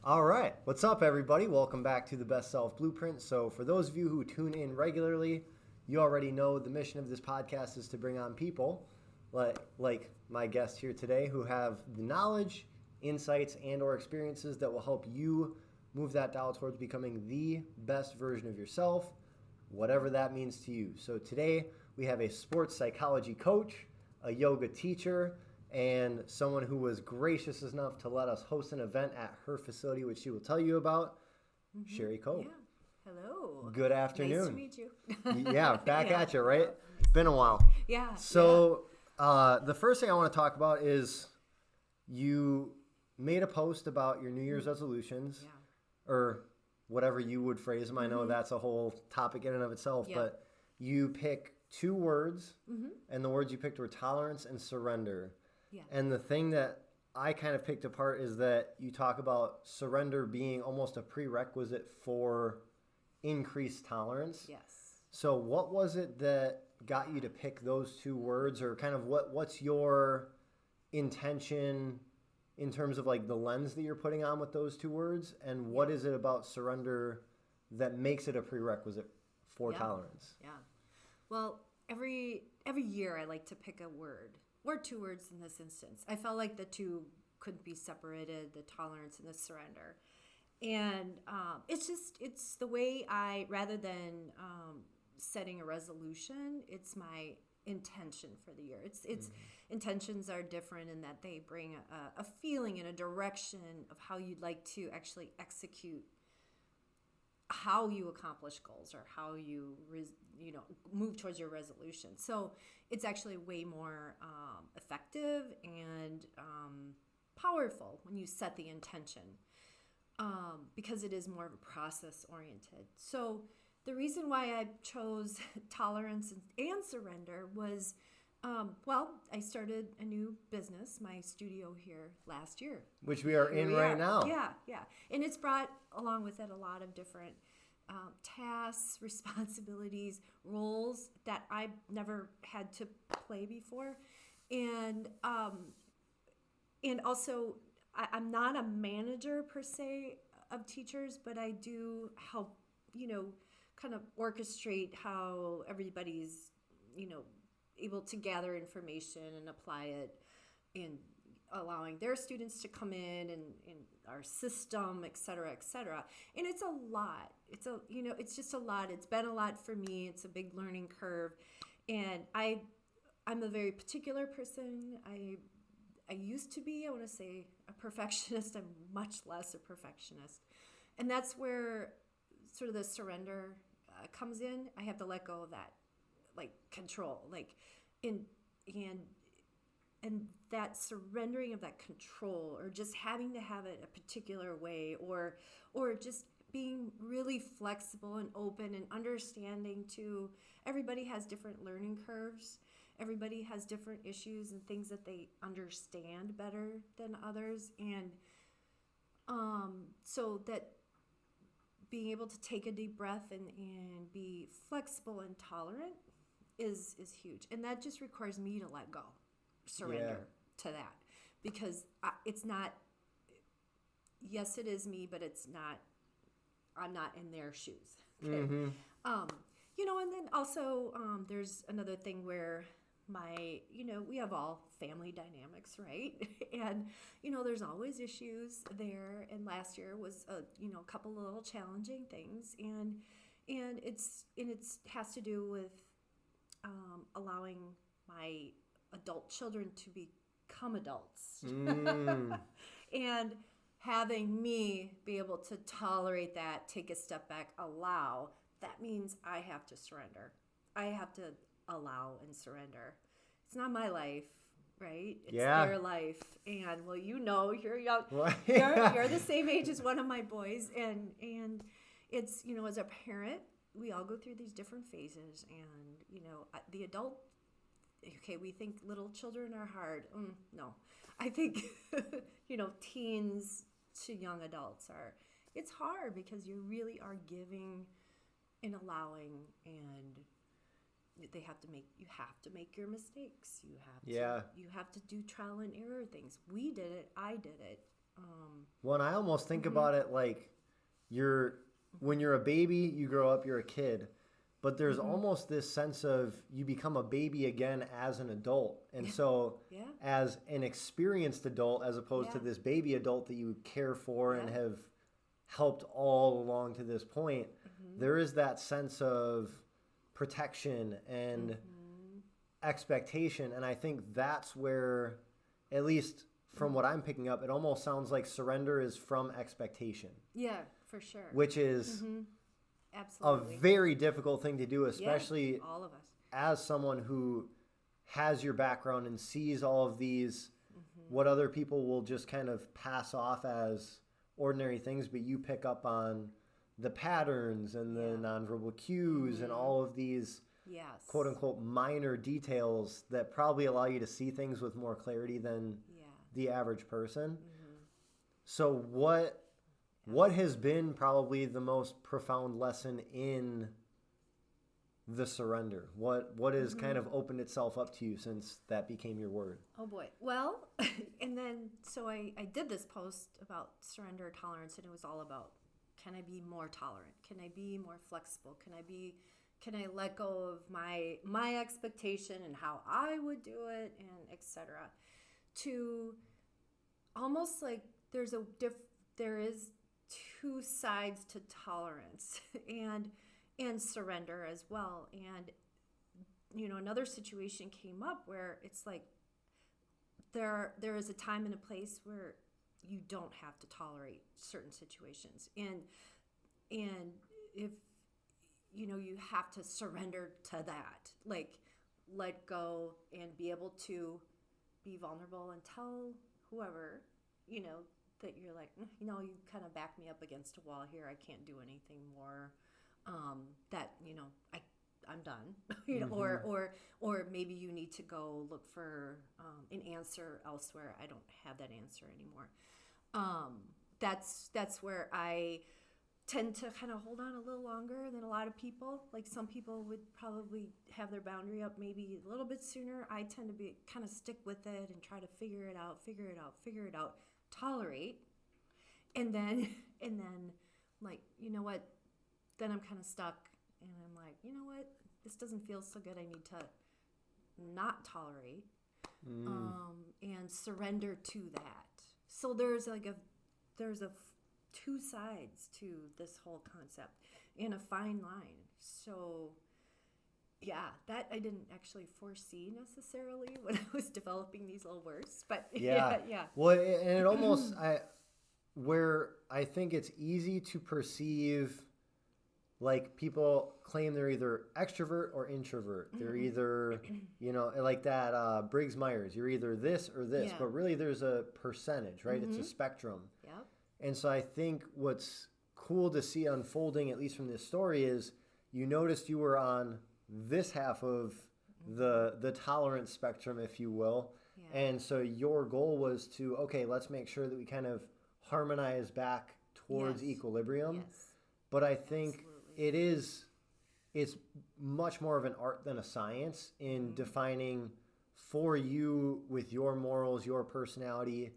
All right. What's up, everybody? Welcome back to the Best Self Blueprint. So, for those of you who tune in regularly, you already know the mission of this podcast is to bring on people like my guest here today who have the knowledge, insights, and or experiences that will help you move that dial towards becoming the best version of yourself, whatever that means to you. So, today we have a sports psychology coach, a yoga teacher, and someone who was gracious enough to let us host an event at her facility, which she will tell you about, Cheri. Yeah. Hello. Good afternoon. Nice to meet you. Yeah, back Yeah. at you, right? Yeah. It's been a while. Yeah. So, the first thing I want to talk about is you made a post about your New Year's resolutions, Yeah. or whatever you would phrase them. I know that's a whole topic in and of itself, Yeah. but you pick two words, Mm-hmm. and the words you picked were tolerance and surrender. Yeah. And the thing that I kind of picked apart is that you talk about surrender being almost a prerequisite for increased tolerance. Yes. So what was it that got you to pick those two words, or kind of what's your intention in terms of like the lens that you're putting on with those two words, and what is it about surrender that makes it a prerequisite for Yeah. tolerance? Yeah. Well, every year I like to pick a word or two words in this instance. I felt like the two couldn't be separated, the tolerance and the surrender. And it's the way rather than setting a resolution, it's my intention for the year. It's intentions are different in that they bring a feeling and a direction of how you'd like to actually execute how you accomplish goals or how you move towards your resolution. So it's actually way more effective and powerful when you set the intention, because it is more of a process oriented. So the reason why I chose tolerance and surrender was, I started a new business, my studio here last year. Which we are Here in we right are. now. Yeah. And it's brought along with it a lot of different tasks, responsibilities, roles that I've never had to play before. And also, I'm not a manager per se of teachers, but I do help, kind of orchestrate how everybody's, able to gather information and apply it in allowing their students to come in our system, et cetera, et cetera. And it's a lot. It's just a lot. It's been a lot for me. It's a big learning curve. And I'm a very particular person. I used to be, I want to say, a perfectionist. I'm much less a perfectionist. And that's where sort of the surrender comes in. I have to let go of that, like, control, like, and that surrendering of that control, or just having to have it a particular way, or just being really flexible and open and understanding to everybody has different learning curves. Everybody has different issues and things that they understand better than others. And so that being able to take a deep breath and be flexible and tolerant is huge. And that just requires me to let go, surrender to that. Because it's not, yes, it is me, but it's not, I'm not in their shoes. Okay? Mm-hmm. And then also there's another thing where we have all family dynamics, right? And, there's always issues there. And last year was, a couple of little challenging things. And it has to do with allowing my adult children to become adults. And having me be able to tolerate that, take a step back, allow, that means I have to surrender. I have to allow and surrender. It's not my life, right? It's their life. And you're young. You're the same age as one of my boys, and it's, as a parent, we all go through these different phases. And the adult, okay, we think little children are hard. No, I think teens to young adults it's hard, because you really are giving and allowing, and you have to make your mistakes. You have to do trial and error things. We did it. I did it. Well, and I almost think about it like when you're a baby, you grow up, you're a kid. But there's almost this sense of you become a baby again as an adult. And so Yeah. as an experienced adult, as opposed to Yeah. this baby adult that you care for and Yeah. have helped all along to this point, there is that sense of protection and expectation. And I think that's where, at least from what I'm picking up, it almost sounds like surrender is from expectation, Yeah, for sure. which is a Absolutely. very difficult thing to do, especially all of us. as someone who has your background and sees all of these, what other people will just kind of pass off as ordinary things, but you pick up on the patterns and the nonverbal cues and all of these Yes. quote unquote minor details that probably allow you to see things with more clarity than the average person. So what has been probably the most profound lesson in the surrender? What has kind of opened itself up to you since that became your word? Oh boy. Well, and then so I did this post about surrender tolerance, and it was all about, can I be more tolerant? Can I be more flexible? Can I let go of my expectation and how I would do it, and etc. To almost like there is two sides to tolerance and surrender as well. And another situation came up where it's like there is a time and a place where you don't have to tolerate certain situations, and if you have to surrender to that, like let go and be able to be vulnerable and tell whoever that you're like, you kind of back me up against a wall here. I can't do anything more. That I'm done. Or maybe you need to go look for an answer elsewhere. I don't have that answer anymore. That's where I tend to kind of hold on a little longer than a lot of people. Like some people would probably have their boundary up maybe a little bit sooner. I tend to be kind of stick with it and try to figure it out, tolerate, and then like, what, then I'm kind of stuck, and I'm like, what, this doesn't feel so good. I need to not tolerate and surrender to that. So there's two sides to this whole concept and a fine line. So yeah, that I didn't actually foresee necessarily when I was developing these little words, but yeah. Well, and it almost where I think it's easy to perceive, like people claim they're either extrovert or introvert. They're either, like that Briggs Myers, you're either this or this, but really there's a percentage, right? It's a spectrum. Yep. And so I think what's cool to see unfolding, at least from this story, is you noticed you were on this half of the tolerance spectrum, if you will. Yeah. And so your goal was to, okay, let's make sure that we kind of harmonize back towards equilibrium. Yes. But I think it's much more of an art than a science in defining for you with your morals, your personality,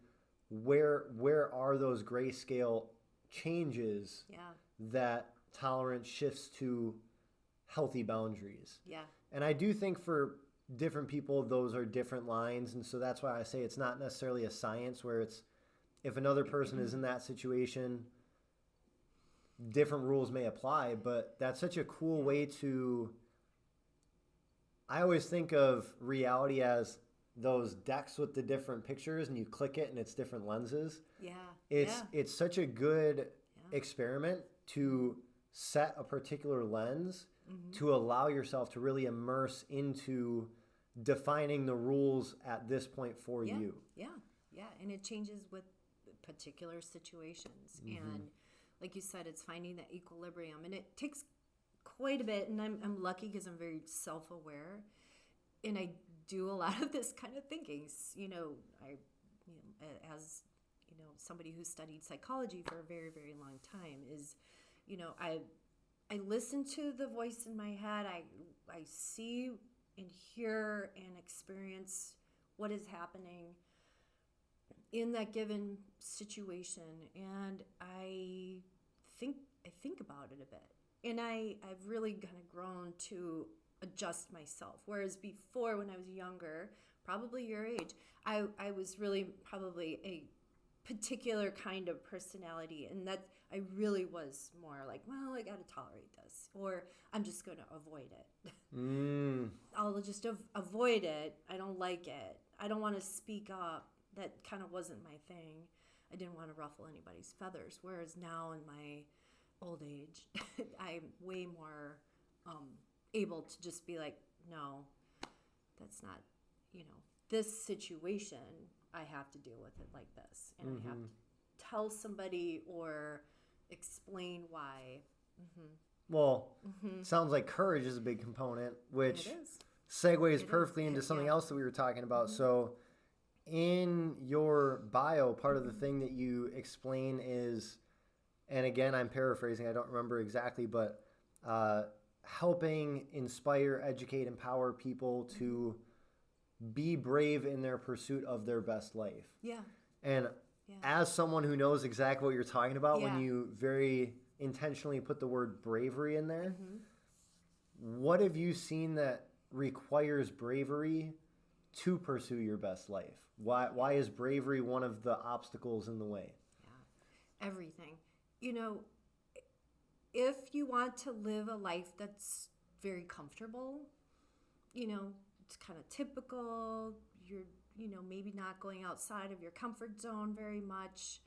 where are those grayscale changes that tolerance shifts to healthy boundaries. Yeah. And I do think for different people, those are different lines. And so that's why I say it's not necessarily a science where it's, if another person is in that situation, different rules may apply, but that's such a cool way to, I always think of reality as those decks with the different pictures, and you click it and it's different lenses. Yeah. It's such a good experiment to set a particular lens to allow yourself to really immerse into defining the rules at this point for you. Yeah. And it changes with particular situations. And like you said, it's finding that equilibrium, and it takes quite a bit. And I'm lucky because I'm very self-aware, and I do a lot of this kind of thinking. As somebody who studied psychology for a very, very long time, is, I listen to the voice in my head. I see and hear and experience what is happening. in that given situation, and I think about it a bit, and I've really kind of grown to adjust myself. Whereas before, when I was younger, probably your age, I was really probably a particular kind of personality, and that I really was more like, well, I gotta tolerate this, or I'm just gonna avoid it. I'll just avoid it. I don't like it. I don't want to speak up. That kind of wasn't my thing. I didn't want to ruffle anybody's feathers. Whereas now in my old age, I'm way more able to just be like, no, that's not, this situation, I have to deal with it like this. And I have to tell somebody or explain why. Well, sounds like courage is a big component, which It is. segues perfectly into something else that we were talking about. So in your bio, part of the thing that you explain is, and again, I'm paraphrasing, I don't remember exactly, but helping inspire, educate, empower people to be brave in their pursuit of their best life. Yeah. And as someone who knows exactly what you're talking about, when you very intentionally put the word bravery in there, what have you seen that requires bravery to pursue your best life? Why is bravery one of the obstacles in the way? Yeah. Everything. If you want to live a life that's very comfortable, it's kind of typical, you're, maybe not going outside of your comfort zone very much.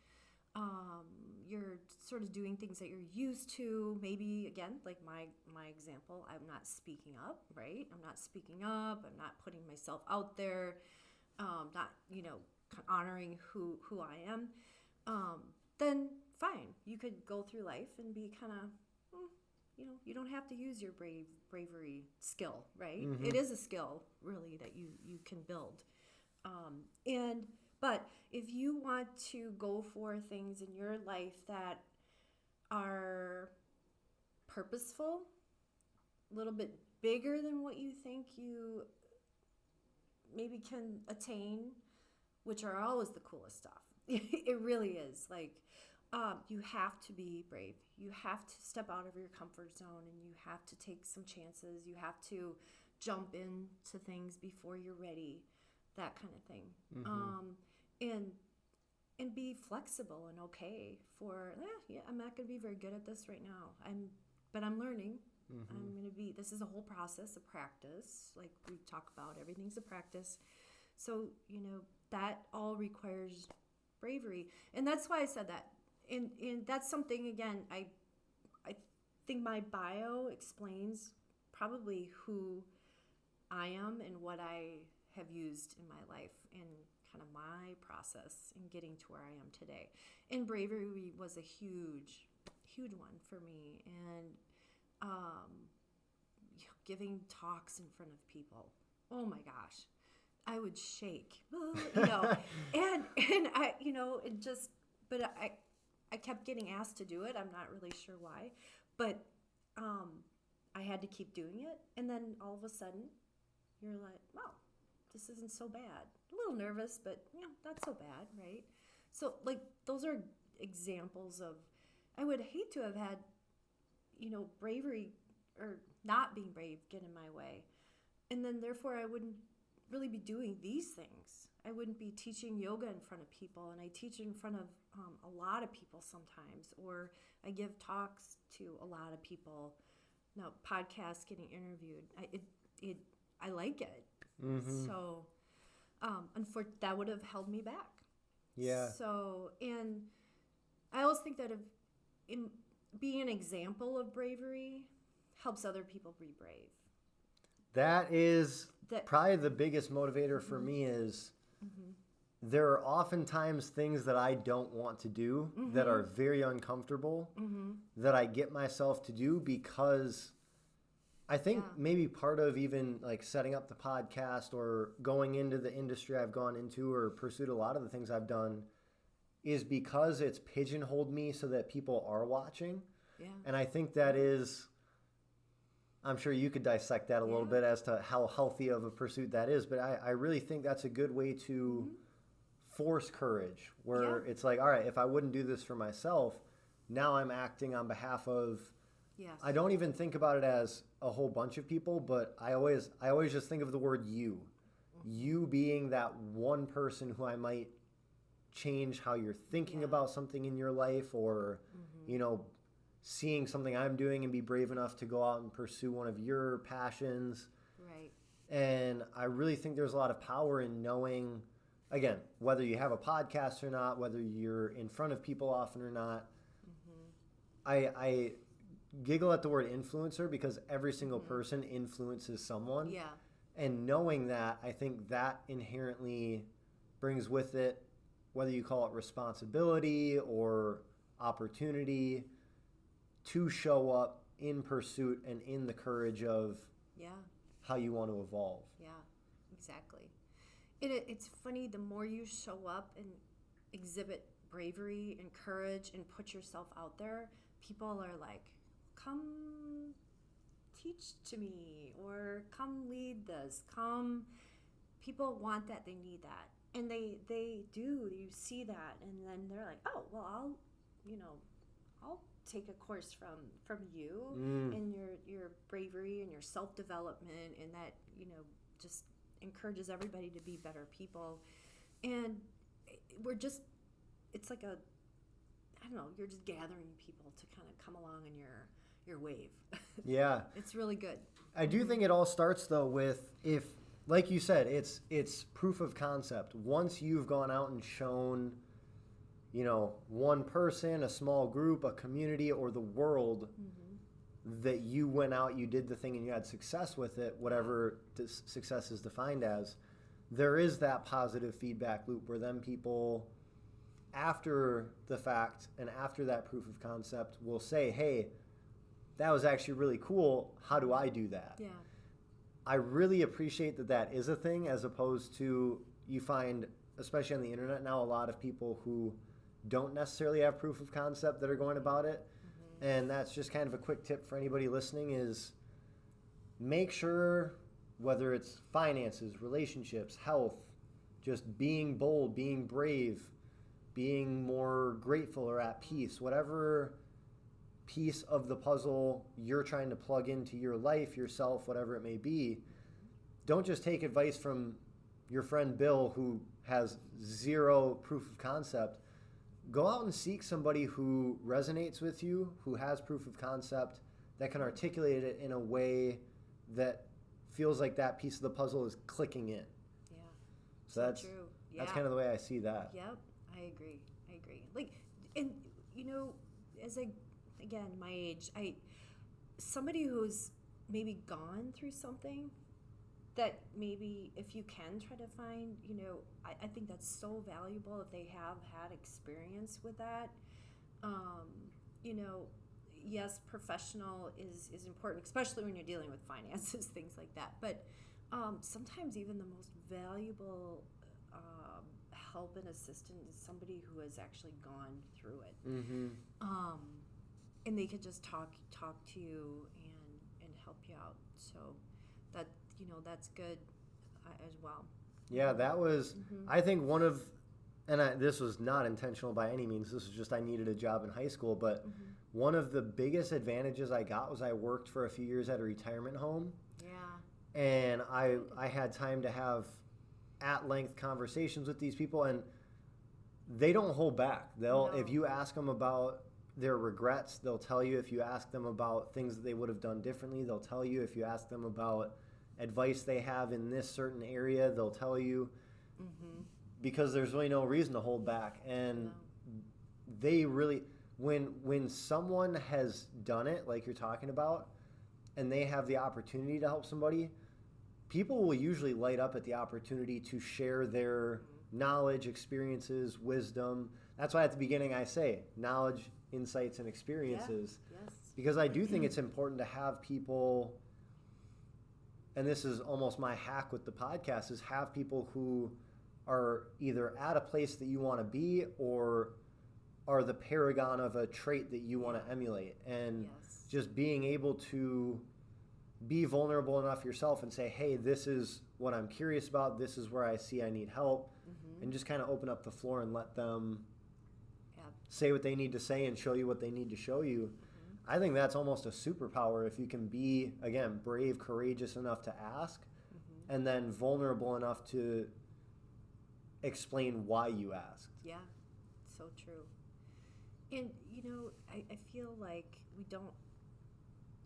You're sort of doing things that you're used to. Maybe, again, like my example, I'm not speaking up, right? I'm not speaking up. I'm not putting myself out there. Not, honoring who I am. Then fine. You could go through life and be kind of, you don't have to use your bravery skill, right? It is a skill, really, that you can build. But if you want to go for things in your life that are purposeful, a little bit bigger than what you think you maybe can attain, which are always the coolest stuff. It really is. Like, you have to be brave. You have to step out of your comfort zone, and you have to take some chances. You have to jump into things before you're ready, that kind of thing. And be flexible and okay for, I'm not going to be very good at this right now. But I'm learning. I'm going to be, this is a whole process, a practice. Like we talk about, everything's a practice. So, that all requires bravery. And that's why I said that. And that's something, again, I think my bio explains probably who I am and what I have used in my life and kind of my process in getting to where I am today. And bravery was a huge one for me. And giving talks in front of people. Oh my gosh. I would shake, and I, it just, but I kept getting asked to do it. I'm not really sure why, but I had to keep doing it. And then all of a sudden you're like, wow, this isn't so bad. A little nervous, but not so bad. Right. So like, those are examples of, I would hate to have had, bravery or not being brave get in my way. And then therefore I wouldn't really be doing these things. I wouldn't be teaching yoga in front of people, and I teach in front of a lot of people sometimes, or I give talks to a lot of people. Now, podcasts, getting interviewed, I like it. So, that would have held me back. Yeah. So, and I always think that being an example of bravery helps other people be brave. That is probably the biggest motivator for me is there are oftentimes things that I don't want to do that are very uncomfortable that I get myself to do because I think maybe part of even like setting up the podcast or going into the industry I've gone into or pursued a lot of the things I've done is because it's pigeonholed me so that people are watching. Yeah. And I think that is... I'm sure you could dissect that a little bit as to how healthy of a pursuit that is, but I really think that's a good way to forced courage where it's like, all right, if I wouldn't do this for myself, now I'm acting on behalf of, Yes. I don't even think about it as a whole bunch of people, but I always just think of the word you. You being that one person who I might change how you're thinking about something in your life, or, seeing something I'm doing and be brave enough to go out and pursue one of your passions. Right. And I really think there's a lot of power in knowing, again, whether you have a podcast or not, whether you're in front of people often or not. I giggle at the word influencer because every single person influences someone. Yeah. And knowing that, I think that inherently brings with it, whether you call it responsibility or opportunity, to show up in pursuit and in the courage of how you want to evolve. Yeah, exactly. It's funny, the more you show up and exhibit bravery and courage and put yourself out there, people are like, come teach to me, or come lead this, people want that, they need that. And they do, you see that, and then they're like, oh, well, I'll take a course from you and your bravery and your self-development, and that, just encourages everybody to be better people. And it's like I don't know, you're just gathering people to kind of come along in your wave. Yeah. It's really good. I do think it all starts, though, with, if, like you said, it's proof of concept. Once you've gone out and shown, one person, a small group, a community, or the world that you went out, you did the thing, and you had success with it, whatever success is defined as, there is that positive feedback loop where then people, after the fact and after that proof of concept, will say, hey, that was actually really cool. How do I do that? Yeah. I really appreciate that is a thing, as opposed to, you find, especially on the internet now, a lot of people who don't necessarily have proof of concept that are going about it. And that's just kind of a quick tip for anybody listening, is make sure, whether it's finances, relationships, health, just being bold, being brave, being more grateful or at peace, whatever piece of the puzzle you're trying to plug into your life, yourself, whatever it may be, don't just take advice from your friend Bill who has zero proof of concept. Go out and seek somebody who resonates with you, who has proof of concept, that can articulate it in a way that feels like that piece of the puzzle is clicking in. Yeah. So that's true. That's kind of the way I see that. Yep, I agree. Like, and as again, my age, somebody who's maybe gone through something, that maybe if you can try to find, I think that's so valuable if they have had experience with that. Yes, professional is important, especially when you're dealing with finances, things like that. But sometimes even the most valuable help and assistance is somebody who has actually gone through it. And they could just talk to you and help you out. So that, that's good as well. Yeah, that was, I think this was not intentional by any means. This was just, I needed a job in high school. But one of the biggest advantages I got was I worked for a few years at a retirement home. Yeah. And I had time to have at-length conversations with these people, and they don't hold back. If you ask them about their regrets, they'll tell you. If you ask them about things that they would have done differently, they'll tell you. If you ask them about advice they have in this certain area, they'll tell you. Because there's really no reason to hold back. And they really, when someone has done it, like you're talking about, and they have the opportunity to help somebody, people will usually light up at the opportunity to share their knowledge, experiences, wisdom. That's why at the beginning I say knowledge, insights, and experiences. Yeah. Yes. Because I do think it's important to have people, and this is almost my hack with the podcast, is have people who are either at a place that you want to be or are the paragon of a trait that you want to emulate. And just being able to be vulnerable enough yourself and say, hey, this is what I'm curious about. This is where I see I need help. and just kind of open up the floor and let them Yeah. say what they need to say and show you what they need to show you. I think that's almost a superpower if you can be, again, brave, courageous enough to ask, and then vulnerable enough to explain why you asked. Yeah, so true. And, I feel like we don't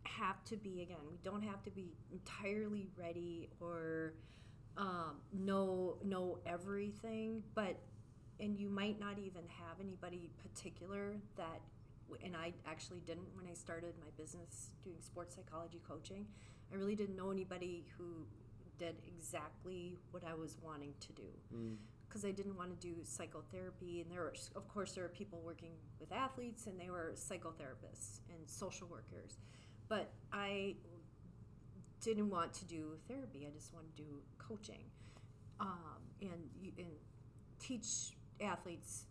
have to be, again, we don't have to be entirely ready or know everything, and you might not even have anybody particular that, and I actually didn't when I started my business doing sports psychology coaching. I really didn't know anybody who did exactly what I was wanting to do. Because I didn't want to do psychotherapy, and there were people working with athletes, and they were psychotherapists and social workers, but I didn't want to do therapy. I just wanted to do coaching, and teach athletes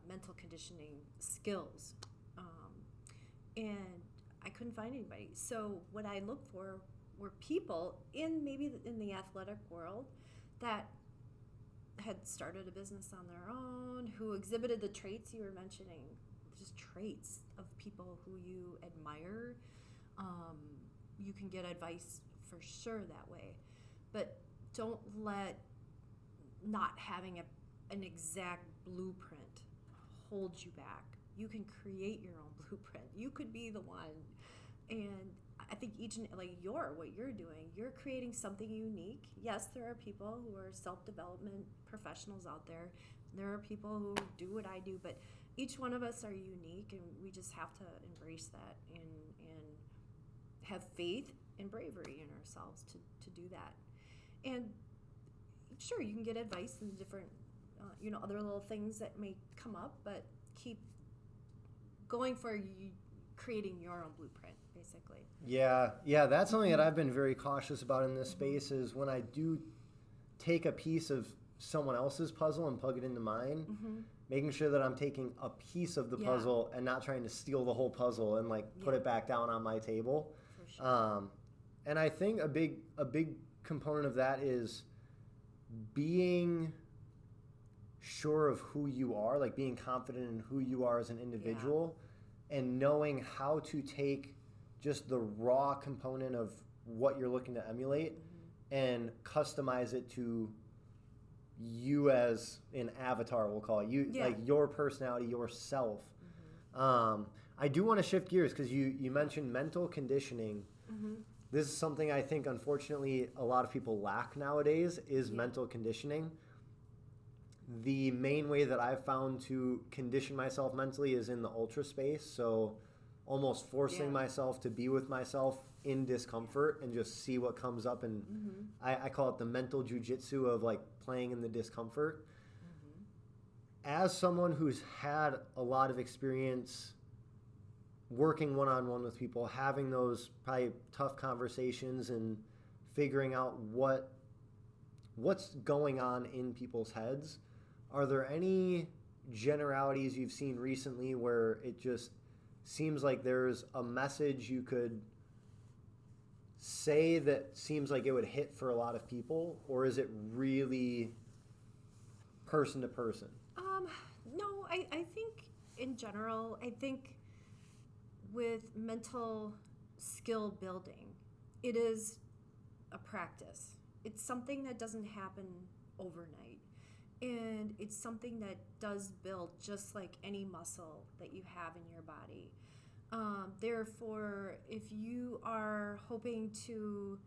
mental conditioning skills, and I couldn't find anybody. So what I looked for were people in the athletic world that had started a business on their own, who exhibited the traits you were mentioning, just traits of people who you admire. You can get advice for sure that way, but don't let not having an exact blueprint hold you back. You can create your own blueprint. You could be the one, and I think what you're doing, you're creating something unique. Yes, there are people who are self-development professionals out there. There are people who do what I do, but each one of us are unique, and we just have to embrace that and have faith and bravery in ourselves to do that. And sure, you can get advice in different, other little things that may come up, but keep going for creating your own blueprint, basically. Yeah, that's something that I've been very cautious about in this space is when I do take a piece of someone else's puzzle and plug it into mine, making sure that I'm taking a piece of the puzzle and not trying to steal the whole puzzle and put it back down on my table. For sure. And I think a big component of that is being sure of who you are, like being confident in who you are as an individual, and knowing how to take just the raw component of what you're looking to emulate and customize it to you as an avatar, we'll call it. Like your personality, yourself. I do want to shift gears because you mentioned mental conditioning. This is something I think, unfortunately, a lot of people lack nowadays is mental conditioning. The main way that I've found to condition myself mentally is in the ultra space. So almost forcing myself to be with myself in discomfort and just see what comes up. And I call it the mental jujitsu of playing in the discomfort. As someone who's had a lot of experience working one-on-one with people, having those probably tough conversations and figuring out what's going on in people's heads, are there any generalities you've seen recently where it just seems like there's a message you could say that seems like it would hit for a lot of people, or is it really person to person? No, I think in general, with mental skill building, it is a practice. It's something that doesn't happen overnight. And it's something that does build just like any muscle that you have in your body. Therefore, if you are hoping to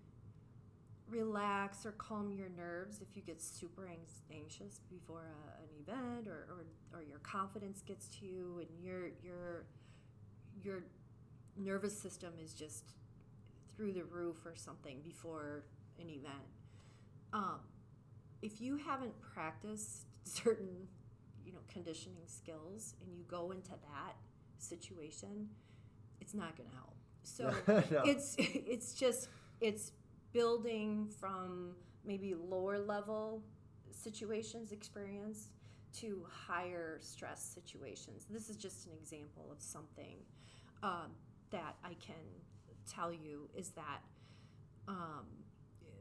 relax or calm your nerves, if you get super anxious before an event, or your confidence gets to you and your nervous system is just through the roof or something before an event, if you haven't practiced certain conditioning skills and you go into that situation, it's not going to help. So No. it's building from maybe lower level situations experience to higher stress situations. This is just an example of something that I can tell you is that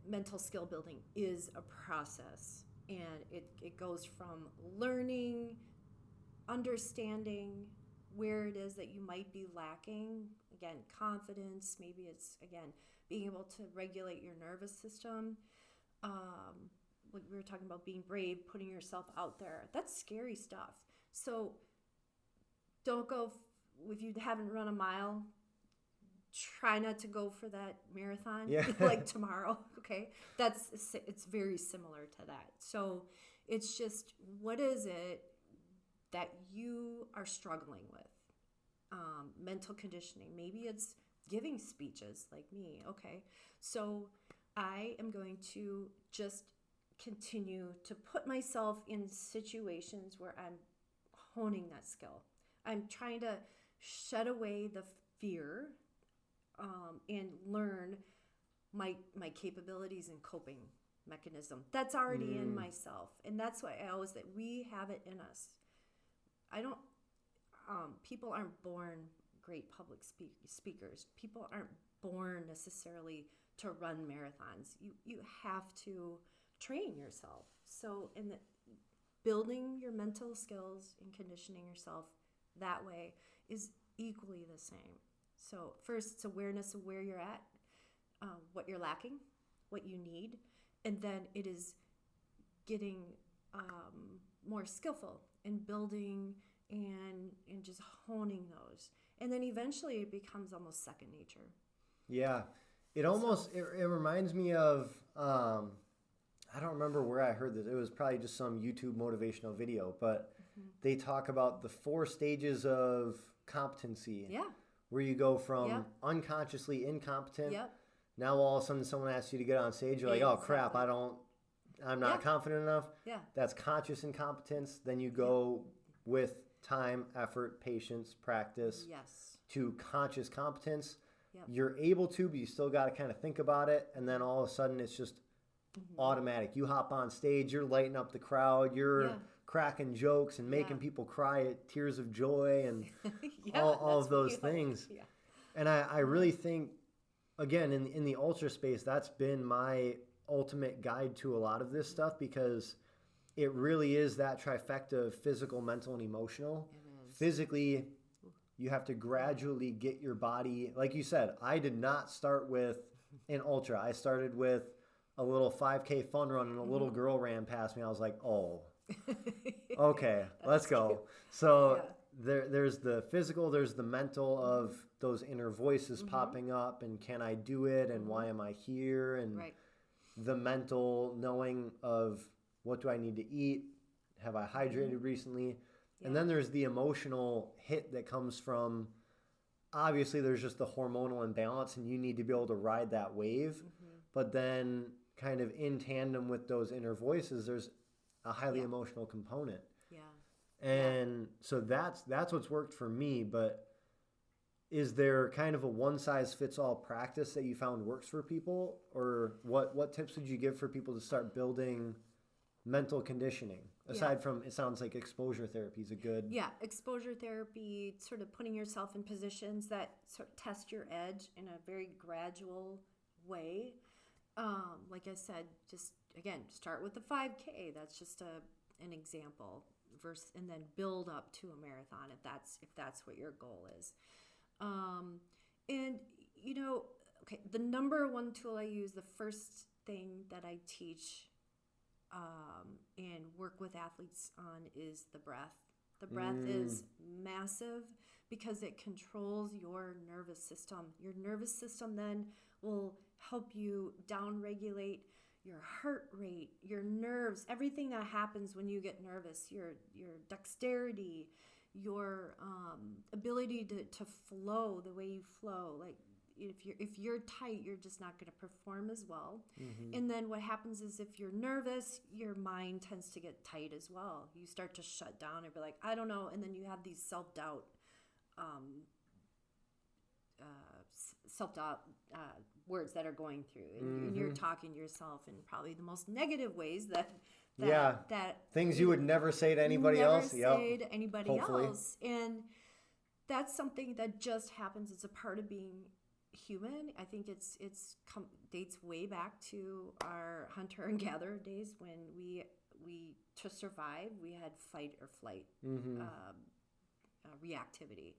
mental skill building is a process. And it goes from learning, understanding where it is that you might be lacking. Again, confidence. Maybe it's, again, being able to regulate your nervous system. Like we were talking about being brave, putting yourself out there. That's scary stuff. So don't go, if you haven't run a mile, try not to go for that marathon like tomorrow. Okay. It's very similar to that. So it's just, what is it that you are struggling with? Mental conditioning. Maybe it's giving speeches like me. Okay. So I am going to just continue to put myself in situations where I'm honing that skill. I'm trying to shed away the fear, and learn my capabilities and coping mechanism. That's already in myself, and that's why I always that we have it in us. I don't. People aren't born great public speakers. People aren't born necessarily to run marathons. You have to train yourself. So building your mental skills and conditioning yourself that way is equally the same. So first, it's awareness of where you're at, what you're lacking, what you need, and then it is getting more skillful in building and just honing those. And then eventually it becomes almost second nature. Yeah. It almost, it reminds me of, I don't remember where I heard this. It was probably just some YouTube motivational video, but they talk about the 4 stages of competency. Yeah. Where you go from unconsciously incompetent. Yep. Now all of a sudden someone asks you to get on stage. You're like, oh crap, I'm not confident enough. Yeah. That's conscious incompetence. Then you go with time, effort, patience, practice. Yes. To conscious competence. Yep. You're able to, but you still got to kind of think about it. And then all of a sudden it's just automatic. You hop on stage, you're lighting up the crowd, you're cracking jokes and making people cry at tears of joy and all of those things. Yeah. And I really think, again, in the ultra space, that's been my ultimate guide to a lot of this stuff, because it really is that trifecta of physical, mental, and emotional. Physically, you have to gradually get your body, like you said, I did not start with an ultra. I started with a little 5K fun run, and a little girl ran past me. I was like, oh, okay, let's go. Cute. So there's the physical, there's the mental of those inner voices popping up, and can I do it, and why am I here, and the mental knowing of what do I need to eat, have I hydrated recently, and then there's the emotional hit that comes from, obviously there's just the hormonal imbalance, and you need to be able to ride that wave, but then kind of in tandem with those inner voices, there's a highly emotional component. Yeah. And so that's what's worked for me. But is there kind of a one-size-fits-all practice that you found works for people? Or what tips would you give for people to start building mental conditioning? Aside from, it sounds like exposure therapy is a good... Yeah, exposure therapy, sort of putting yourself in positions that sort of test your edge in a very gradual way. Like I said, just again, start with the 5K. That's just an example, and then build up to a marathon if that's what your goal is. And okay, the number one tool I use, the first thing that I teach and work with athletes on is the breath. The breath is massive because it controls your nervous system. Your nervous system then will help you downregulate your heart rate, your nerves, everything that happens when you get nervous, your dexterity, your ability to flow the way you flow. Like if you're tight, you're just not going to perform as well. And then what happens is if you're nervous, your mind tends to get tight as well. You start to shut down and be like, I don't know. And then you have these self-doubt words that are going through, and you're talking to yourself in probably the most negative ways that things you would never say to anybody else. Say to anybody else, and that's something that just happens. It's a part of being human. I think it's dates way back to our hunter and gatherer days when we we to survive, we had fight or flight reactivity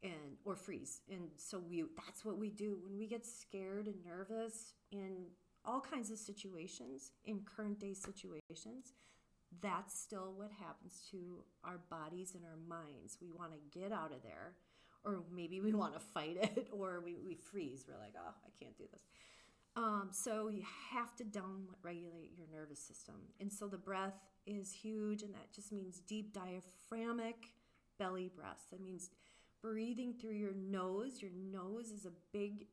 and or freeze. And so that's what we do when we get scared and nervous in all kinds of situations, in current day situations. That's still what happens to our bodies and our minds. We want to get out of there, or maybe we want to fight it, or we freeze. We're like, oh, I can't do this. So you have to down regulate your nervous system. And so the breath is huge, and that just means deep diaphragmatic belly breaths. That means breathing through your nose. Your nose is a big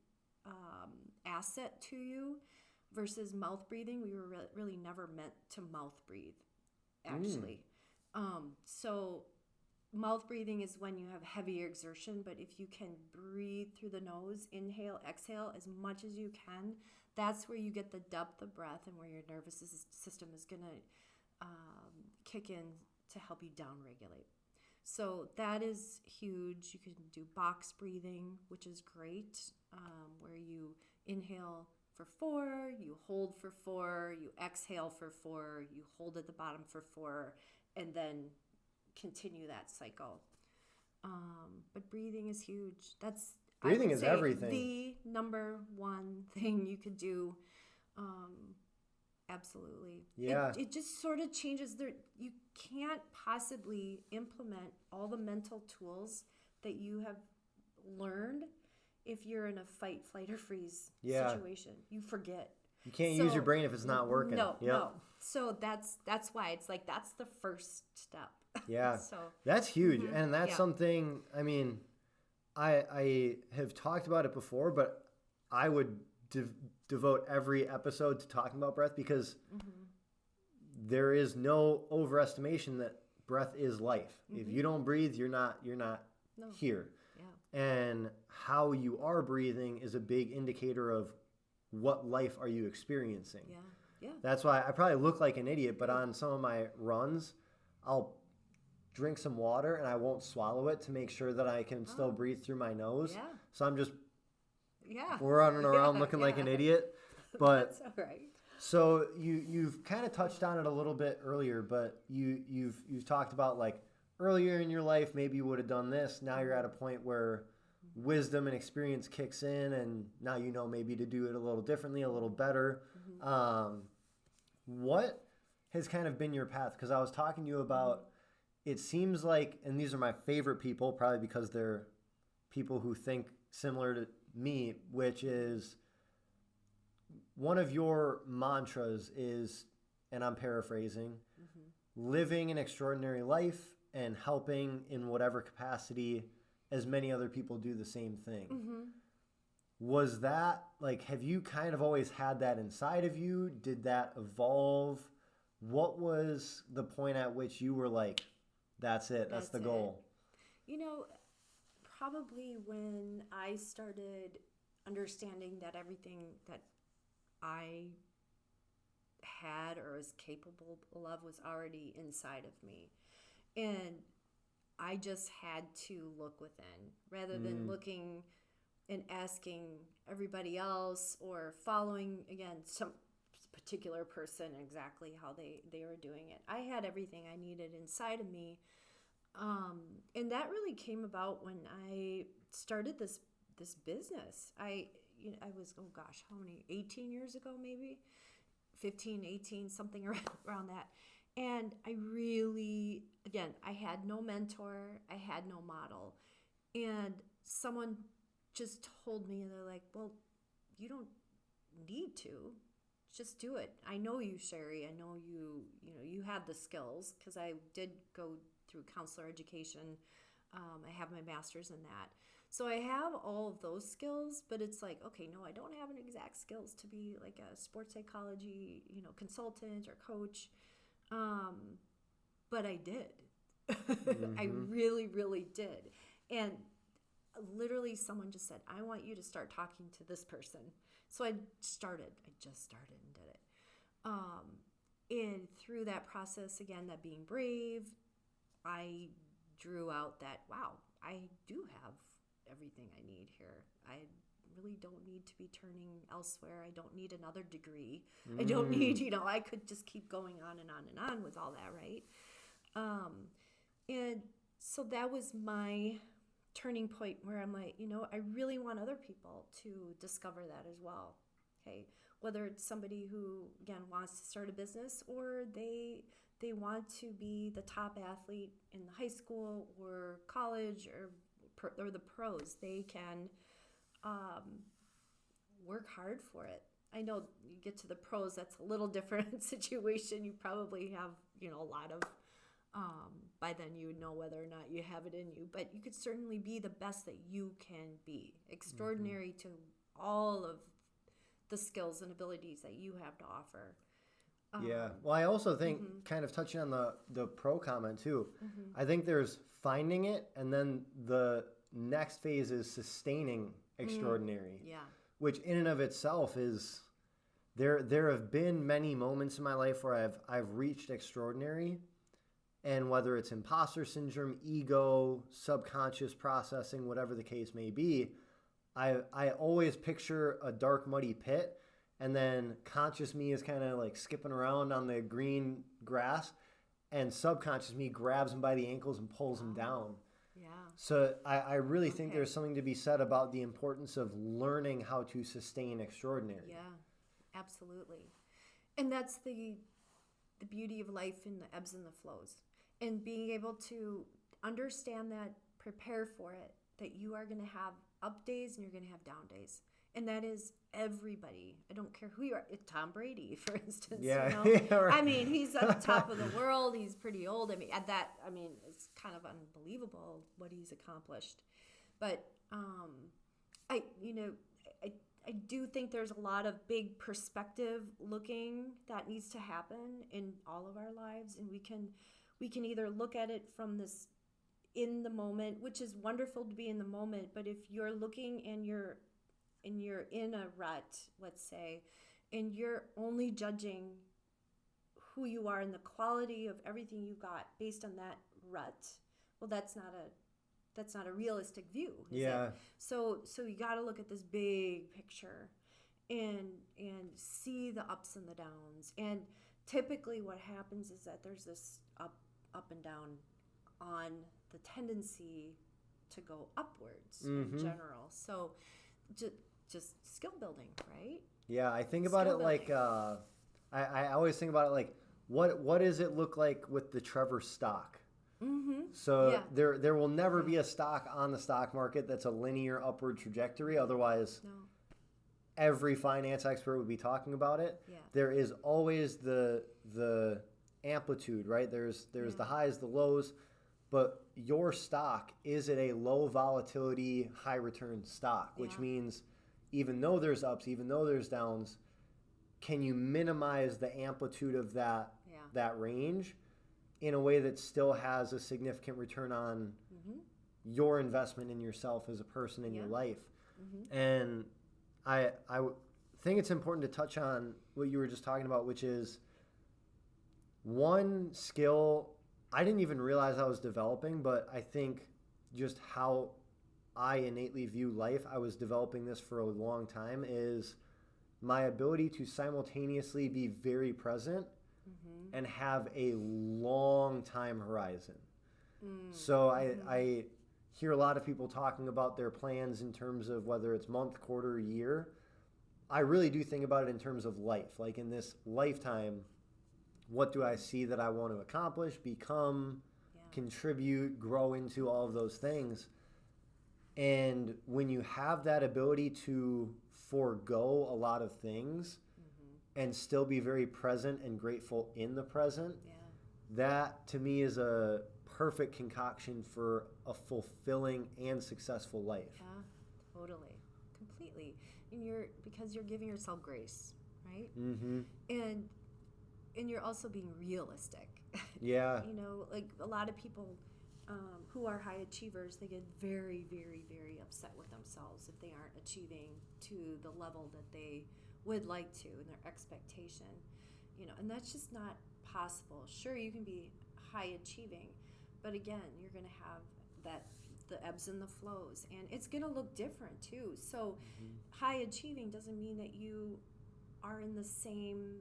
asset to you versus mouth breathing. We were really never meant to mouth breathe, actually. So mouth breathing is when you have heavier exertion, but if you can breathe through the nose, inhale, exhale as much as you can, that's where you get the depth of breath and where your nervous system is going to kick in to help you downregulate. So that is huge. You can do box breathing, which is great, where you inhale for 4, you hold for 4, you exhale for 4, you hold at the bottom for 4, and then continue that cycle. But breathing is huge. Breathing is everything. The number one thing you could do. Absolutely. Yeah. It just sort of changes. You can't possibly implement all the mental tools that you have learned if you're in a fight, flight, or freeze situation. You forget. You can't use your brain if it's not working. No. So that's why it's like that's the first step. Yeah. So that's huge. And that's something, I mean, I have talked about it before, but I would devote every episode to talking about breath because there is no overestimation that breath is life. If you don't breathe, you're not here. Yeah. And how you are breathing is a big indicator of what life are you experiencing. Yeah. That's why I probably look like an idiot, but on some of my runs, I'll drink some water and I won't swallow it to make sure that I can still breathe through my nose. Yeah. So I'm just running around looking like an idiot. But that's all right. So you've kind of touched on it a little bit earlier, but you've talked about like earlier in your life maybe you would have done this. Now you're at a point where wisdom and experience kicks in, and now you know maybe to do it a little differently, a little better. What has kind of been your path? Because I was talking to you about, it seems like, and these are my favorite people, probably because they're people who think similar to me, which is one of your mantras is, and I'm paraphrasing, living an extraordinary life and helping in whatever capacity as many other people do the same thing. Was that, like, have you kind of always had that inside of you? Did that evolve? What was the point at which you were like, that's it, that's the goal? You know, probably when I started understanding that everything that I had or was capable of was already inside of me. And I just had to look within rather than looking and asking everybody else or following, again, some particular person exactly how they were doing it. I had everything I needed inside of me. And that really came about when I started this business. I was, oh gosh, how many, 18 years ago maybe? 15, 18, something around that. And I really, again, I had no mentor, I had no model. And someone just told me, they're like, well, you don't need to, just do it. I know you, Cheri. I know you have the skills, because I did go through counselor education. I have my master's in that. So I have all of those skills, but it's like, okay, no, I don't have an exact skills to be like a sports psychology, consultant or coach. But I did. I really, really did. And literally someone just said, I want you to start talking to this person. So I just started and did it. And through that process, again, that being brave, I drew out that, wow, I do have everything I need here. really don't need to be turning elsewhere. I don't need another degree. I don't need, I could just keep going on and on and on with all that, right? And so that was my turning point where I'm like, I really want other people to discover that as well. Okay, whether it's somebody who, again, wants to start a business, or they want to be the top athlete in the high school or college or the pros. They can work hard for it. I know you get to the pros, that's a little different situation. You probably have, a lot of, by then you would know whether or not you have it in you, but you could certainly be the best that you can be. Extraordinary to all of the skills and abilities that you have to offer. Yeah. Well, I also think, kind of touching on the pro comment too, I think there's finding it, and then the next phase is sustaining extraordinary. Yeah. Which in and of itself is, there have been many moments in my life where I've reached extraordinary, and whether it's imposter syndrome, ego, subconscious processing, whatever the case may be, I always picture a dark, muddy pit, and then conscious me is kind of like skipping around on the green grass, and subconscious me grabs him by the ankles and pulls him down. Yeah. So I really think there's something to be said about the importance of learning how to sustain extraordinary. Yeah, absolutely. And that's the beauty of life, in the ebbs and the flows. And being able to understand that, prepare for it, that you are going to have up days and you're going to have down days. And that is everybody. I don't care who you are. It's Tom Brady, for instance. Yeah. I mean, he's at the top of the world. He's pretty old. I mean, it's kind of unbelievable what he's accomplished. But I do think there's a lot of big perspective looking that needs to happen in all of our lives, and we can either look at it from this in the moment, which is wonderful to be in the moment, but if you're looking and you're in a rut, let's say, and you're only judging who you are and the quality of everything you got based on that rut, well, that's not a realistic view, is it? So you got to look at this big picture and see the ups and the downs. And typically what happens is that there's this up and down on the tendency to go upwards in general. So just skill building, right? Yeah, I think about it like, I always think about it like, what does it look like with the Trevor stock? So there will never be a stock on the stock market that's a linear upward trajectory. Otherwise, every finance expert would be talking about it. Yeah. There is always the amplitude, right? There's the highs, the lows. But your stock is at a low volatility, high return stock, which means even though there's ups, even though there's downs, can you minimize the amplitude of that range in a way that still has a significant return on your investment in yourself as a person in your life? And I think it's important to touch on what you were just talking about, which is one skill I didn't even realize I was developing, but I think just how I innately view life, I was developing this for a long time, is my ability to simultaneously be very present and have a long time horizon. So I hear a lot of people talking about their plans in terms of whether it's month, quarter, year. I really do think about it in terms of life. Like in this lifetime, what do I see that I want to accomplish, become, contribute, grow into, all of those things? And when you have that ability to forego a lot of things and still be very present and grateful in the present, that to me is a perfect concoction for a fulfilling and successful life. Yeah, totally. Completely. And because you're giving yourself grace, right? And you're also being realistic. Yeah. Like a lot of people who are high achievers, they get very, very, very upset with themselves if they aren't achieving to the level that they would like to and their expectation. And that's just not possible. Sure, you can be high achieving, but again, you're going to have the ebbs and the flows, and it's going to look different too. So high achieving doesn't mean that you are in the same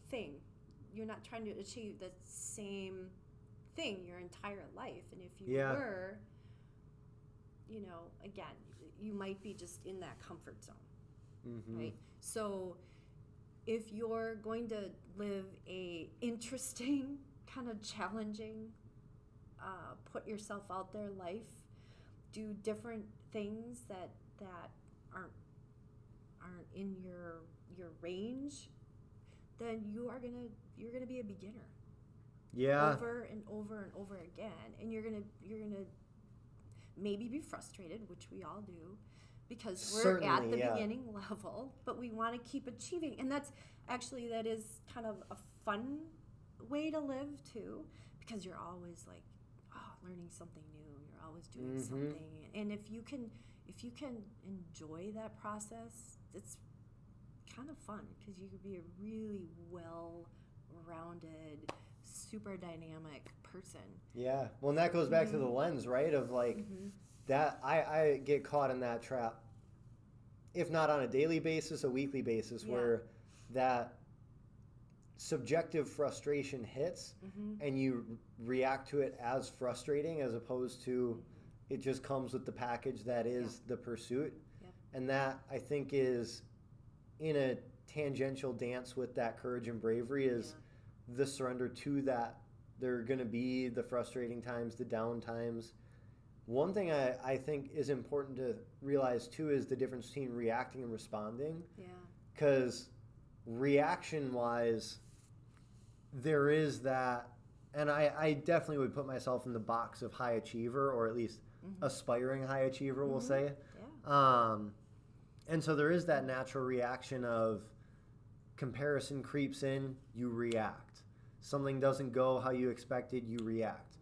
thing. You're not trying to achieve the same thing your entire life. And if you were, again, you might be just in that comfort zone, right? So if you're going to live a interesting, kind of challenging, put yourself out there life, do different things that aren't in your range, then you're gonna be a beginner. Yeah. Over and over and over again, and you're gonna maybe be frustrated, which we all do, because we're at the beginning level, but we want to keep achieving, and that is kind of a fun way to live too, because you're always like, learning something new. You're always doing something, and if you can enjoy that process, it's kind of fun, because you could be a really well-rounded, super dynamic person. Yeah. Well, and that goes back to the lens, right? Of like that I get caught in that trap, if not on a daily basis, a weekly basis, where that subjective frustration hits and you react to it as frustrating, as opposed to it just comes with the package that is the pursuit. And that, I think, is in a tangential dance with that courage and bravery, is the surrender to that. There are going to be the frustrating times, the down times. One thing I think is important to realize too is the difference between reacting and responding. Because reaction-wise, there is that, and I definitely would put myself in the box of high achiever, or at least aspiring high achiever, we'll say. And so there is that natural reaction of comparison creeps in, you react. Something doesn't go how you expected, you react.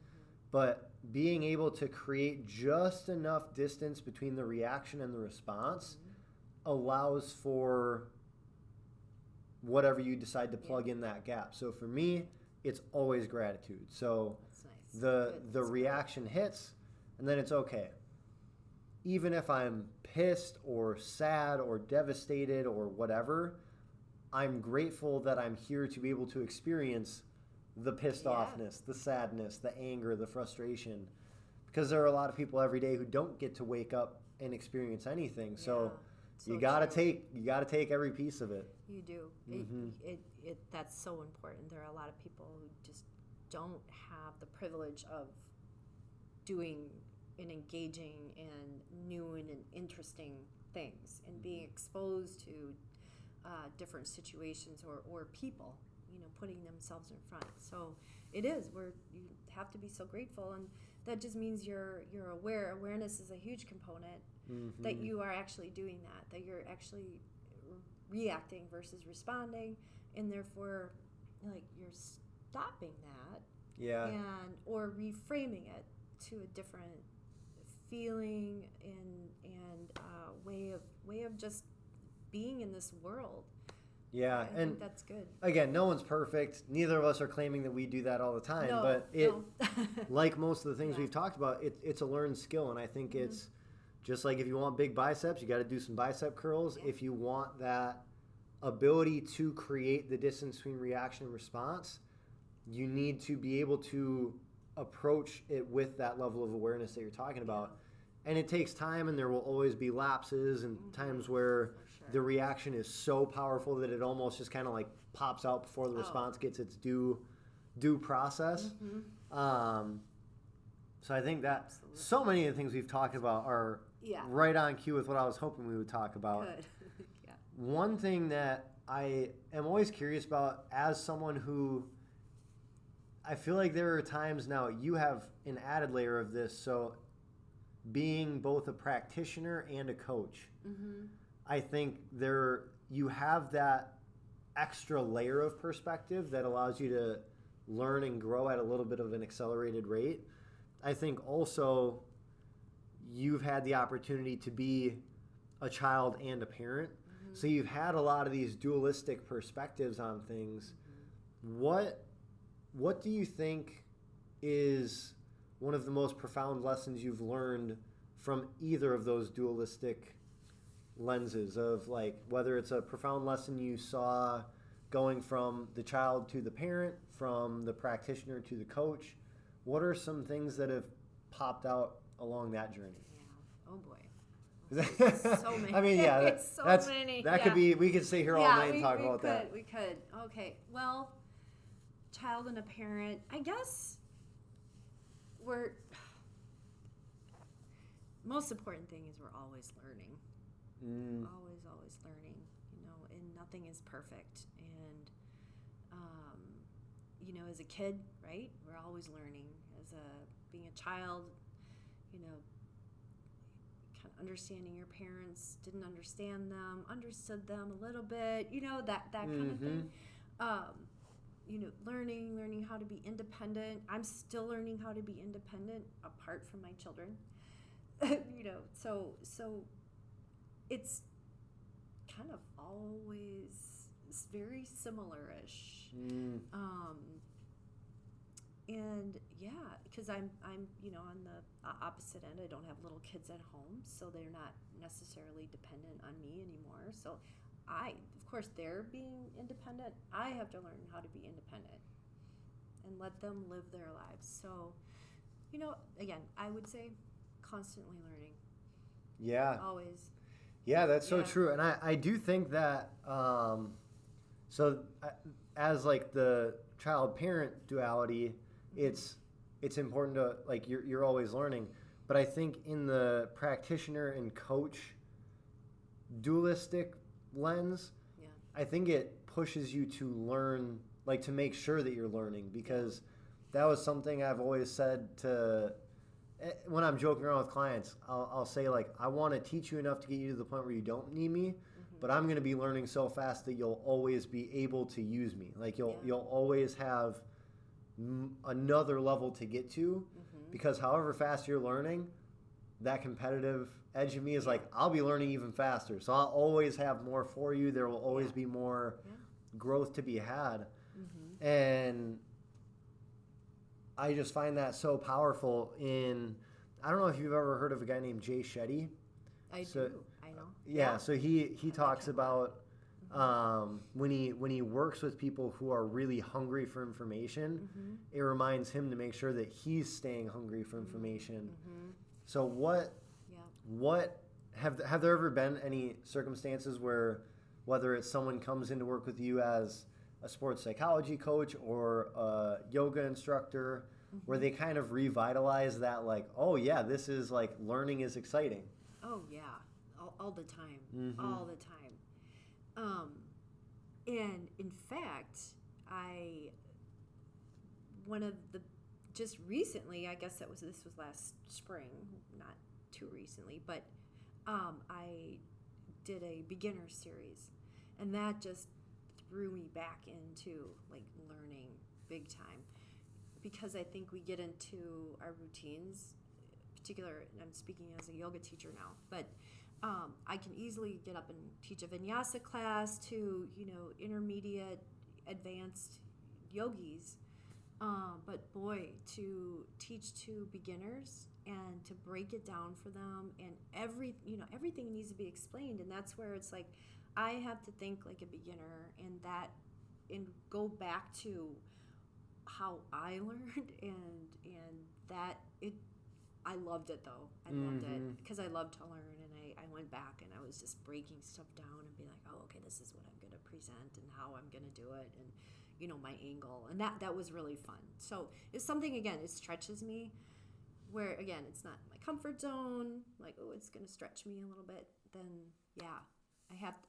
But being able to create just enough distance between the reaction and the response allows for whatever you decide to plug in that gap. So for me, it's always gratitude. So the reaction hits, and then it's okay. Even if I'm pissed or sad or devastated or whatever, I'm grateful that I'm here to be able to experience the pissed offness, the sadness, the anger, the frustration. Because there are a lot of people every day who don't get to wake up and experience anything. So you gotta take every piece of it. You do. That's so important. There are a lot of people who just don't have the privilege of doing and engaging in new and interesting things, and being exposed to different situations or people, putting themselves in front. So it is where you have to be so grateful, and that just means you're aware. Awareness is a huge component, that you are actually doing that you're actually reacting versus responding, and therefore, like, you're stopping that, and or reframing it to a different feeling and way of just being in this world. I think that's good. Again, no one's perfect. Neither of us are claiming that we do that all the time. Like most of the things we've talked about, it's a learned skill. And I think it's just like if you want big biceps, you got to do some bicep curls. If you want that ability to create the distance between reaction and response, you need to be able to approach it with that level of awareness that you're talking about. And it takes time, and there will always be lapses and times where the reaction is so powerful that it almost just kind of like pops out before the response gets its due process. So I think that so many of the things we've talked about are right on cue with what I was hoping we would talk about. Good. One thing that I am always curious about, as someone who, I feel like there are times now, you have an added layer of this, so being both a practitioner and a coach, I think you have that extra layer of perspective that allows you to learn and grow at a little bit of an accelerated rate. I think also you've had the opportunity to be a child and a parent, so you've had a lot of these dualistic perspectives on things. What do you think is one of the most profound lessons you've learned from either of those dualistic lenses of like whether it's a profound lesson you saw going from the child to the parent, from the practitioner to the coach? What are some things that have popped out along that journey? Yeah. Oh boy. So many. I mean, yeah, so many. That could be. We could stay here all night and talk about that. We could. Okay. Well, child and a parent. I guess we're most important thing is we're always learning. Always learning. You know, and nothing is perfect. And you know, as a kid, right? We're always learning. Being a child, you know, kind of understanding your parents, didn't understand them, understood them a little bit, you know, that kind of thing. You know, learning how to be independent. I'm still learning how to be independent apart from my children. You know, so it's kind of always very similar-ish. And yeah, because I'm you know, on the opposite end. I don't have little kids at home, so they're not necessarily dependent on me anymore. So of course, they're being independent. I have to learn how to be independent and let them live their lives. So, you know, again, I would say constantly learning. Yeah. Always. Yeah, that's so true. And I do think that, as like the child-parent duality, it's important to, like, you're always learning. But I think in the practitioner and coach dualistic lens, I think it pushes you to learn, like to make sure that you're learning, because that was something I've always said when I'm joking around with clients. I'll say, like, I want to teach you enough to get you to the point where you don't need me, but I'm going to be learning so fast that you'll always be able to use me. Like you'll always have another level to get to, because however fast you're learning, that competitive edge of me is like, I'll be learning even faster. So I'll always have more for you. There will always be more growth to be had. And I just find that so powerful I don't know if you've ever heard of a guy named Cheri. I do. I know. Yeah. So he talks about when he works with people who are really hungry for information, it reminds him to make sure that he's staying hungry for information. So what have there ever been any circumstances where, whether it's someone comes in to work with you as a sports psychology coach or a yoga instructor, where they kind of revitalize that, like, oh yeah, this is like, learning is exciting? Oh yeah, all the time, all the time. And in fact, just recently, I guess this was last spring, not too recently, but I did a beginner series, and that just threw me back into like learning big time, because I think we get into our routines, particular, and I'm speaking as a yoga teacher now, but I can easily get up and teach a vinyasa class to, you know, intermediate, advanced yogis. But boy, to teach to beginners and to break it down for them, and everything needs to be explained, and that's where it's like I have to think like a beginner, and go back to how I learned, and that it. I loved it though. I loved it because I love to learn, and I went back and I was just breaking stuff down and being like, oh, okay, this is what I'm going to present and how I'm going to do it, and you know, my angle, and that was really fun. So it's something, again, it stretches me, where again, it's not my comfort zone, like, oh, it's going to stretch me a little bit, then yeah,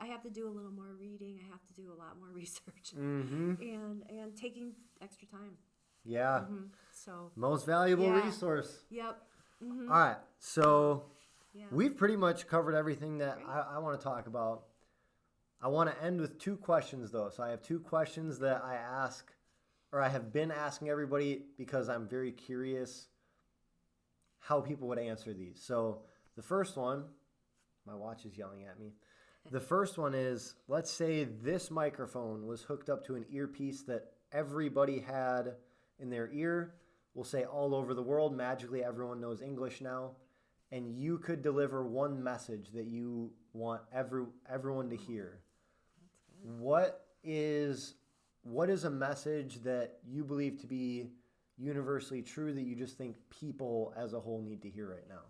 I have to do a little more reading, I have to do a lot more research, and taking extra time. Yeah. So most valuable resource. Yep. All right, so we've pretty much covered everything that I want to talk about. I want to end with 2 questions, though. So I have 2 questions that I ask, or I have been asking everybody, because I'm very curious how people would answer these. So the first one, my watch is yelling at me. The first one is, let's say this microphone was hooked up to an earpiece that everybody had in their ear, we'll say all over the world. Magically, everyone knows English now. And you could deliver one message that you want everyone to hear. That's good. What is a message that you believe to be universally true that you just think people as a whole need to hear right now?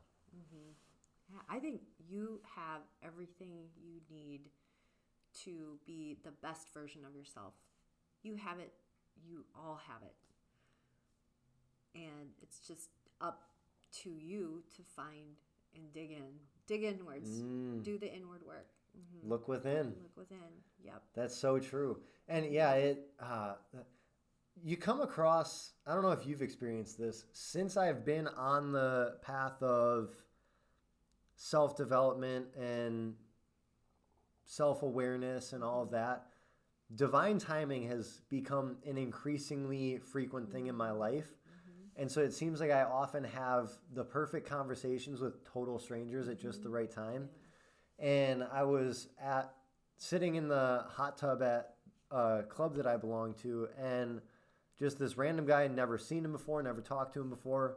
Yeah, I think you have everything you need to be the best version of yourself. You have it. You all have it. And it's just up to you to find and dig inwards, do the inward work. Look within. Look within. Yep. That's so true. And yeah, you come across, I don't know if you've experienced this, since I've been on the path of self-development and self-awareness and all of that, divine timing has become an increasingly frequent thing in my life. And so it seems like I often have the perfect conversations with total strangers at just the right time. And I was sitting in the hot tub at a club that I belong to, and just this random guy, never seen him before, never talked to him before,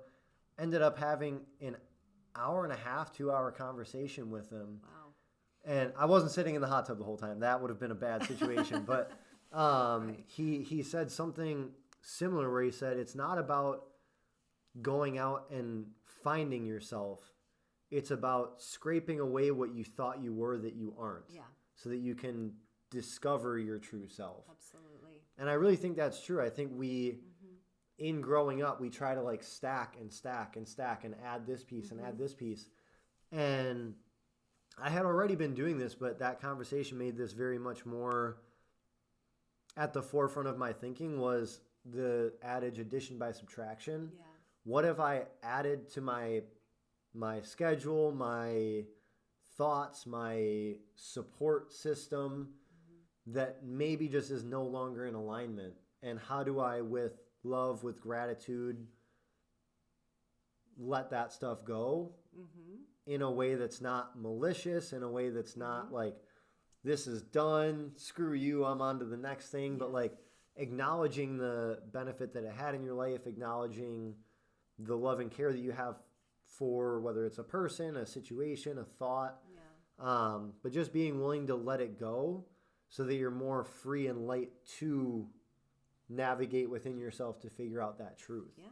ended up having an hour and a half, 2-hour conversation with him. Wow. And I wasn't sitting in the hot tub the whole time. That would have been a bad situation. But Right. he said something similar where he said, it's not about going out and finding yourself. It's about scraping away what you thought you were that you aren't. Yeah. So that you can discover your true self. Absolutely. And I really think that's true. I think in growing up, we try to like stack and stack and stack and add this piece and add this piece. And I had already been doing this, but that conversation made this very much more at the forefront of my thinking was the adage addition by subtraction. Yeah. What have I added to my schedule, my thoughts, my support system that maybe just is no longer in alignment? And how do I, with love, with gratitude, let that stuff go in a way that's not malicious, in a way that's not like, this is done, screw you, I'm on to the next thing, but like acknowledging the benefit that it had in your life, acknowledging the love and care that you have for whether it's a person, a situation, a thought, but just being willing to let it go so that you're more free and light to navigate within yourself to figure out that truth. Yeah,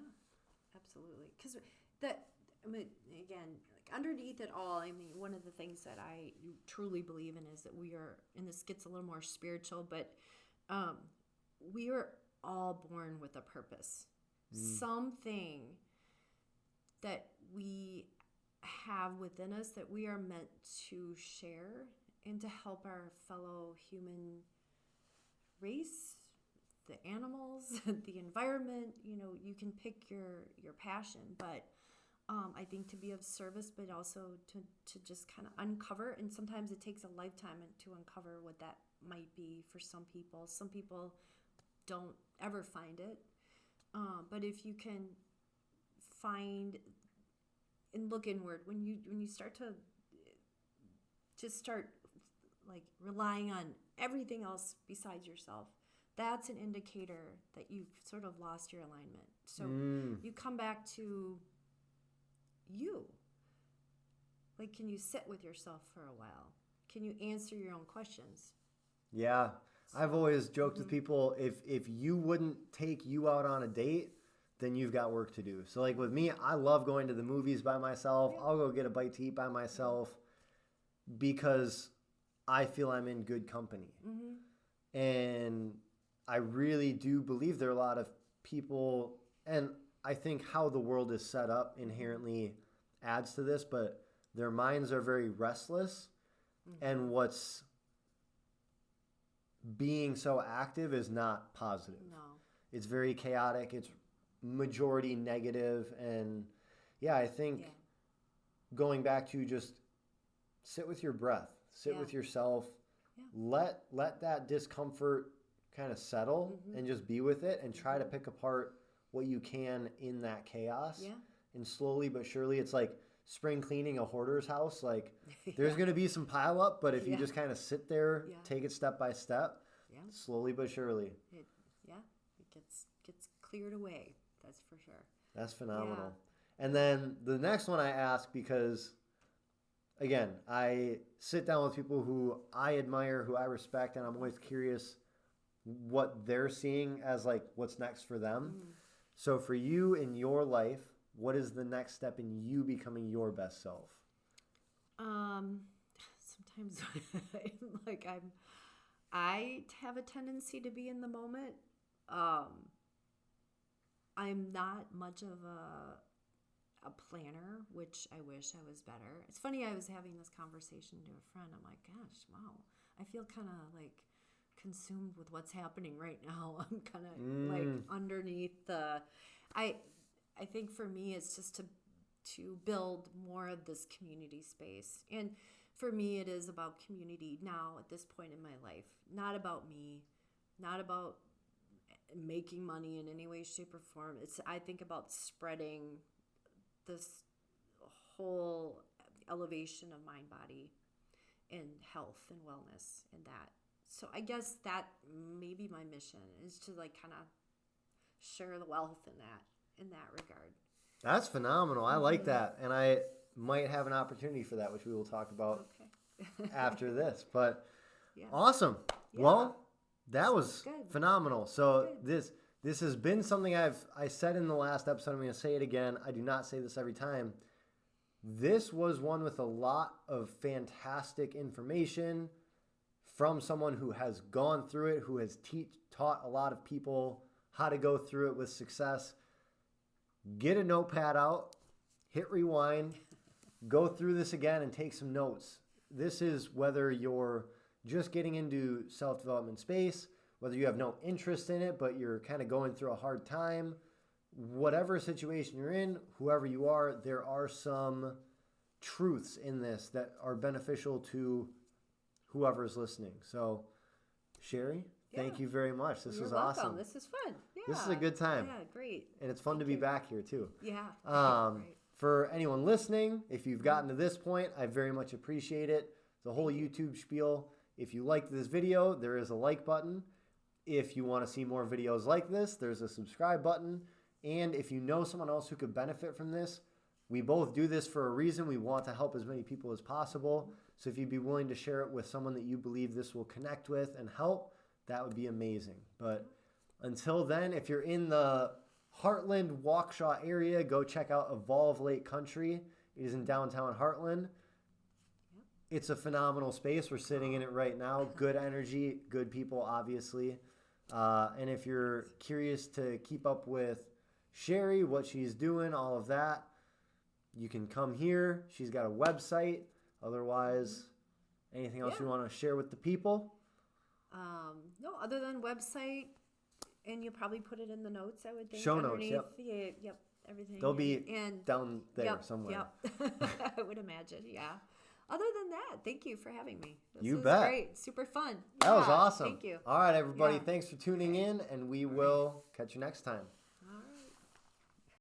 absolutely. Because that, I mean, again, like underneath it all, I mean, one of the things that I truly believe in is that we are, and this gets a little more spiritual, but we are all born with a purpose. Something that we have within us that we are meant to share and to help our fellow human race, the animals, the environment. You know, you can pick your passion, but I think to be of service, but also to just kind of uncover, and sometimes it takes a lifetime to uncover what that might be for some people. Some people don't ever find it, but if you can find and look inward, when you start to just start like relying on everything else besides yourself, that's an indicator that you've sort of lost your alignment. So you come back to you. Like, can you sit with yourself for a while? Can you answer your own questions? Yeah. I've always joked with people, if you wouldn't take you out on a date, then you've got work to do. So like with me, I love going to the movies by myself. I'll go get a bite to eat by myself because I feel I'm in good company. And I really do believe there are a lot of people, and I think how the world is set up inherently adds to this, but their minds are very restless. And what's being so active is not positive. No. It's very chaotic. It's majority negative. And yeah, I think going back to just sit with your breath, sit with yourself, let that discomfort kind of settle and just be with it and try to pick apart what you can in that chaos. And slowly but surely, it's like spring cleaning a hoarder's house. Like there's going to be some pile up, but if you just kind of sit there, take it step by step, slowly but surely. It gets cleared away. That's for sure. That's phenomenal. And then the next one I ask because, again, I sit down with people who I admire, who I respect, and I'm always curious what they're seeing as like what's next for them. So for you in your life, what is the next step in you becoming your best self? Sometimes I have a tendency to be in the moment. I'm not much of a planner, which I wish I was better. It's funny, I was having this conversation to a friend. I'm like, gosh, wow, I feel kind of like consumed with what's happening right now. I'm kind of like underneath the, I think for me, it's just to build more of this community space. And for me, it is about community now at this point in my life, not about me, not about making money in any way, shape, or form. I think about spreading this whole elevation of mind, body, and health and wellness and that. So I guess that may be my mission, is to like kind of share the wealth in that regard. That's phenomenal. I like that. And I might have an opportunity for that, which we will talk about after this. But awesome. Yeah. Well, that was phenomenal. So this has been something I said in the last episode. I'm going to say it again. I do not say this every time. This was one with a lot of fantastic information from someone who has gone through it, who has taught a lot of people how to go through it with success. Get a notepad out, hit rewind, go through this again and take some notes. This is whether you're just getting into self-development space, whether you have no interest in it, but you're kind of going through a hard time, whatever situation you're in, whoever you are, there are some truths in this that are beneficial to whoever's listening. So, Cheri, thank you very much. This was welcome. Awesome. This is fun. Yeah. This is a good time. Yeah, great. And it's fun to be back here, too. Yeah. For anyone listening, if you've gotten to this point, I very much appreciate it. The whole YouTube spiel. If you liked this video, there is a like button. If you want to see more videos like this, there's a subscribe button. And if you know someone else who could benefit from this, we both do this for a reason. We want to help as many people as possible. So if you'd be willing to share it with someone that you believe this will connect with and help, that would be amazing. But until then, if you're in the Heartland, Waukesha area, go check out Evolve Lake Country. It is in downtown Heartland. It's a phenomenal space. We're sitting in it right now. Good energy, good people, obviously. And if you're curious to keep up with Cheri, what she's doing, all of that, you can come here. She's got a website. Otherwise, anything else you want to share with the people? No, other than website, and you'll probably put it in the notes, I would think. Show notes, yep. Yep, everything. They'll be down there somewhere. Yep, I would imagine, yeah. Other than that, thank you for having me. This was bet. Great. Super fun. That was awesome. Thank you. All right, everybody. Thanks for tuning in, and we will catch you next time.